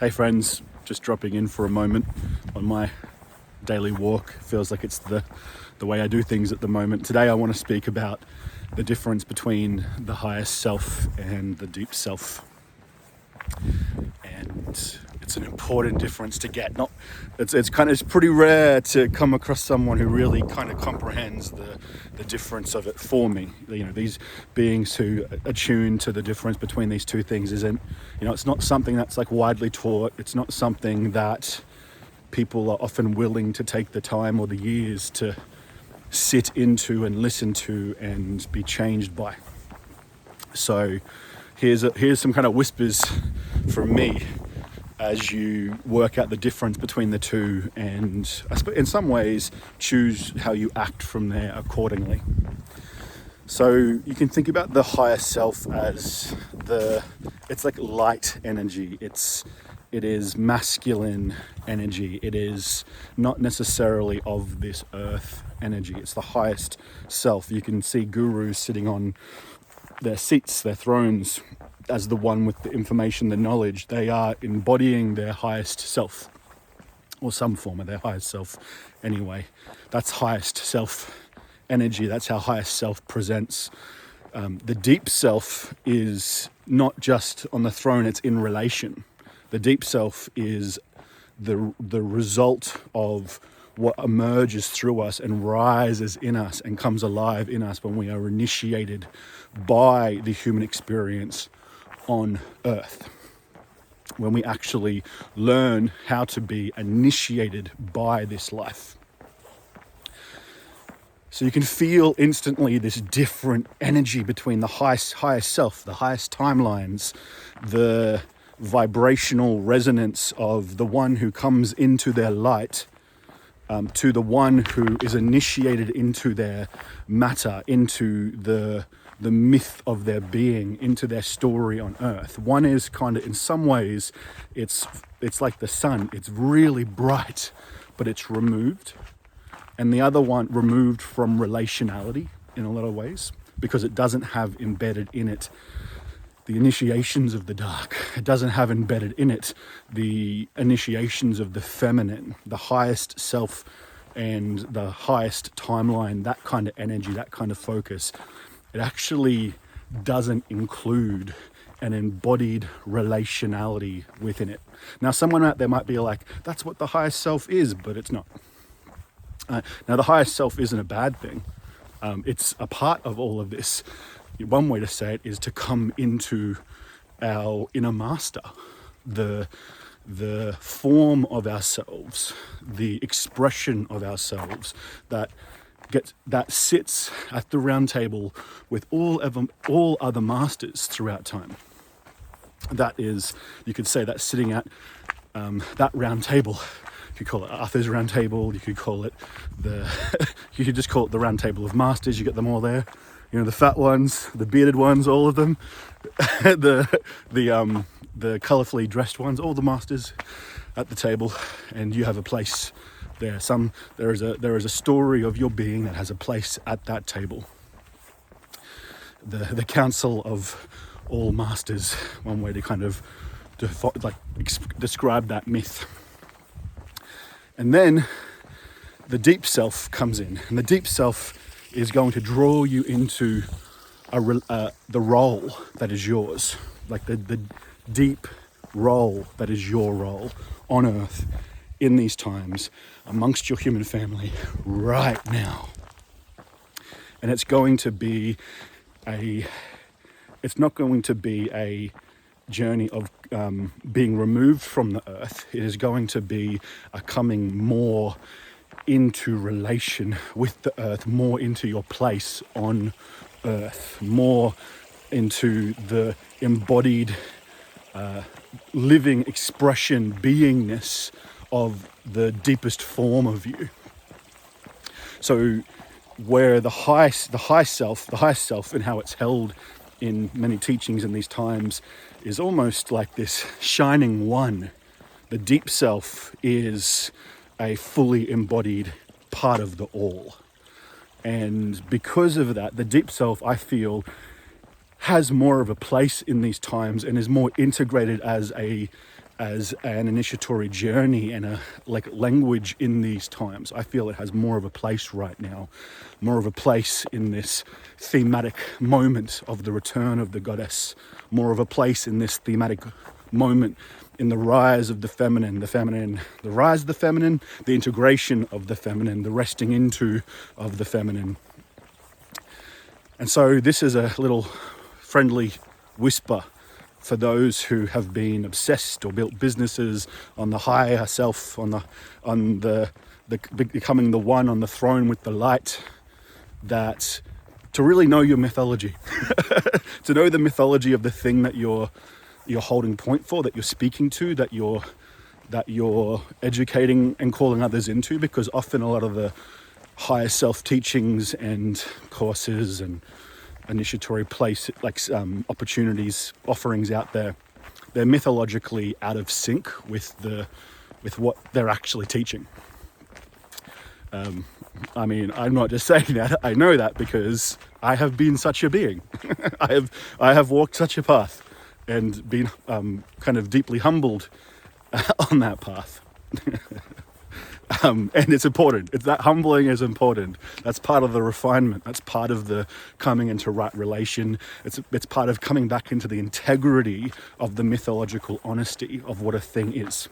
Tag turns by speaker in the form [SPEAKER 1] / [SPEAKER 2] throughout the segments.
[SPEAKER 1] Hey friends, just dropping in for a moment on my daily walk. Feels like it's the way I do things at the moment. Today I want to speak about the difference between the highest self and the deep self. And it's an important difference to get. It's pretty rare to come across someone who really kind of comprehends the difference of it for me. You know, these beings who attune to the difference between these two things isn't, it's not something that's like widely taught. It's not something that people are often willing to take the time or the years to sit into and listen to and be changed by. So here's some kind of whispers from me as you work out the difference between the two, and in some ways choose how you act from there accordingly. So you can think about the higher self as it's like light energy. It is masculine energy. It is not necessarily of this earth energy. It's the highest self. You can see gurus sitting on their seats, their thrones, as the one with the information, the knowledge. They are embodying their highest self, or some form of their highest self anyway. That's highest self energy. That's how highest self presents. The deep self is not just on the throne, it's in relation. The deep self is the result of what emerges through us and rises in us and comes alive in us when we are initiated by the human experience on earth. When we actually learn how to be initiated by this life. So you can feel instantly this different energy between the highest self, the highest timelines, the vibrational resonance of the one who comes into their light, to the one who is initiated into their matter, into the myth of their being, into their story on earth. One is kind of, in some ways, it's like the sun. It's really bright, but it's removed. And the other one removed from relationality in a lot of ways, because it doesn't have embedded in it the initiations of the dark. It doesn't have embedded in it the initiations of the feminine, the highest self and the highest timeline, that kind of energy, that kind of focus. It actually doesn't include an embodied relationality within it. Now, someone out there might be like, that's what the highest self is, but it's not. Now, the highest self isn't a bad thing. It's a part of all of this. One way to say it is to come into our inner master, the form of ourselves, the expression of ourselves that sits at the round table with all other masters throughout time. That is, you could say that's sitting at that round table. You could call it Arthur's round table. You could call it you could just call it the round table of masters. You get them all there. The fat ones, the bearded ones, all of them, the colourfully dressed ones, all the masters at the table, and you have a place there. There is a story of your being that has a place at that table. The council of all masters, one way to kind of describe that myth. And then the deep self comes in, and the deep self is going to draw you into the role that is yours, like the deep role that is your role on earth in these times amongst your human family right now. And it's going to be it's not going to be a journey of being removed from the earth. It is going to be a coming more into relation with the earth, more into your place on earth, more into the embodied living expression, beingness of the deepest form of you. So where the highest self and how it's held in many teachings in these times is almost like this shining one. The deep self is a fully embodied part of the all. And because of that, the deep self, I feel, has more of a place in these times and is more integrated as as an initiatory journey and a language in these times. I feel it has more of a place right now, more of a place in this thematic moment of the return of the goddess, more of a place in this thematic moment in the rise of the feminine, the rise of the feminine, the integration of the feminine, the resting into of the feminine. And so this is a little friendly whisper for those who have been obsessed or built businesses on the higher self, on the becoming the one on the throne with the light, that to really know your mythology, to know the mythology of the thing that you're holding point for, that you're speaking to, that you're educating and calling others into, because often a lot of the higher self teachings and courses and initiatory place opportunities, offerings out there, they're mythologically out of sync with what they're actually teaching. I mean, I'm not just saying that. I know that because I have been such a being. I have walked such a path and been kind of deeply humbled on that path. And it's important. That humbling is important. That's part of the refinement. That's part of the coming into right relation. It's part of coming back into the integrity of the mythological honesty of what a thing is.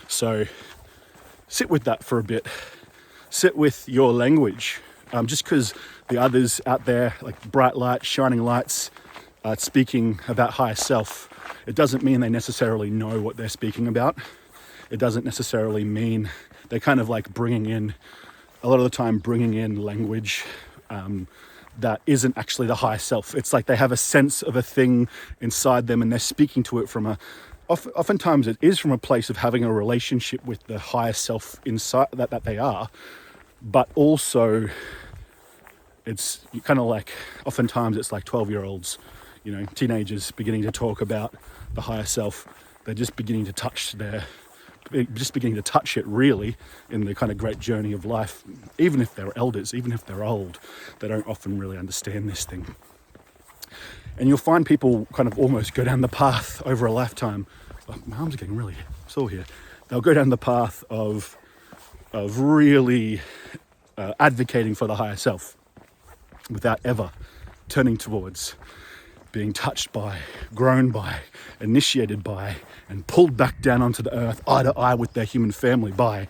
[SPEAKER 1] So sit with that for a bit. Sit with your language. Just because the others out there, like bright lights, shining lights, speaking about higher self, it doesn't mean they necessarily know what they're speaking about. It doesn't necessarily mean they're kind of like bringing in language that isn't actually the higher self. It's like they have a sense of a thing inside them and they're speaking to it from oftentimes it is from a place of having a relationship with the higher self inside that they are, but also it's kind of like, oftentimes it's like 12-year-olds, teenagers beginning to talk about the higher self. They're just beginning to touch it really in the kind of great journey of life. Even if they're elders, even if they're old, they don't often really understand this thing. And you'll find people kind of almost go down the path over a lifetime. Oh, my arms are getting really sore here. They'll go down the path of really advocating for the higher self without ever turning towards being touched by, grown by, initiated by, and pulled back down onto the earth, eye to eye with their human family by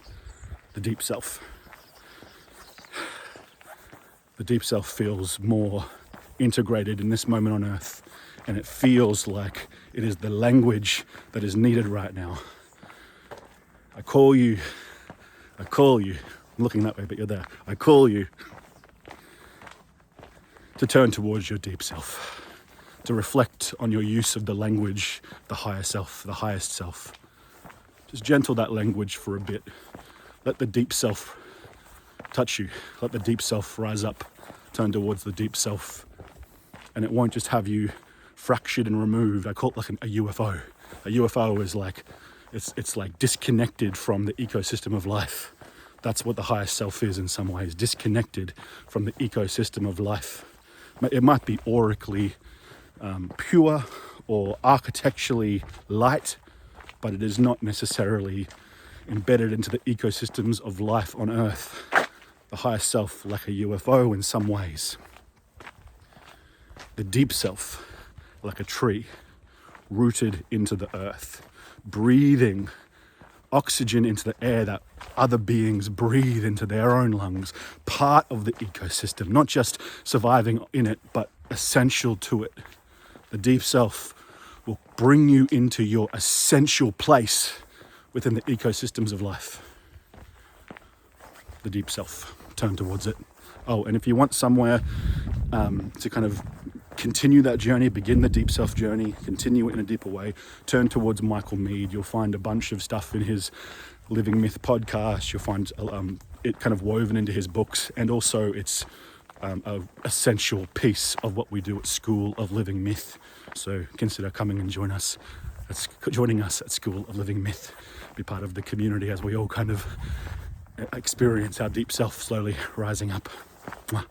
[SPEAKER 1] the deep self. The deep self feels more integrated in this moment on earth, and it feels like it is the language that is needed right now. I call you, I'm looking that way, but you're there. I call you to turn towards your deep self, to reflect on your use of the language, the higher self, the highest self. Just gentle that language for a bit. Let the deep self touch you. Let the deep self rise up, turn towards the deep self. And it won't just have you fractured and removed. I call it like a UFO. A UFO is like, it's like disconnected from the ecosystem of life. That's what the highest self is in some ways, disconnected from the ecosystem of life. It might be aurically pure or architecturally light, but it is not necessarily embedded into the ecosystems of life on Earth. The higher self, like a UFO in some ways. The deep self, like a tree, rooted into the earth, breathing oxygen into the air that other beings breathe into their own lungs, part of the ecosystem, not just surviving in it, but essential to it. The deep self will bring you into your essential place within the ecosystems of life. The deep self, turn towards it. Oh, and if you want somewhere to kind of continue that journey, begin the deep self journey, continue it in a deeper way, turn towards Michael Meade. You'll find a bunch of stuff in his Living Myth podcast. You'll find it kind of woven into his books, and also it's an essential piece of what we do at School of Living Myth. So consider coming and joining us at School of Living Myth. Be part of the community as we all kind of experience our deep self slowly rising up. Mwah.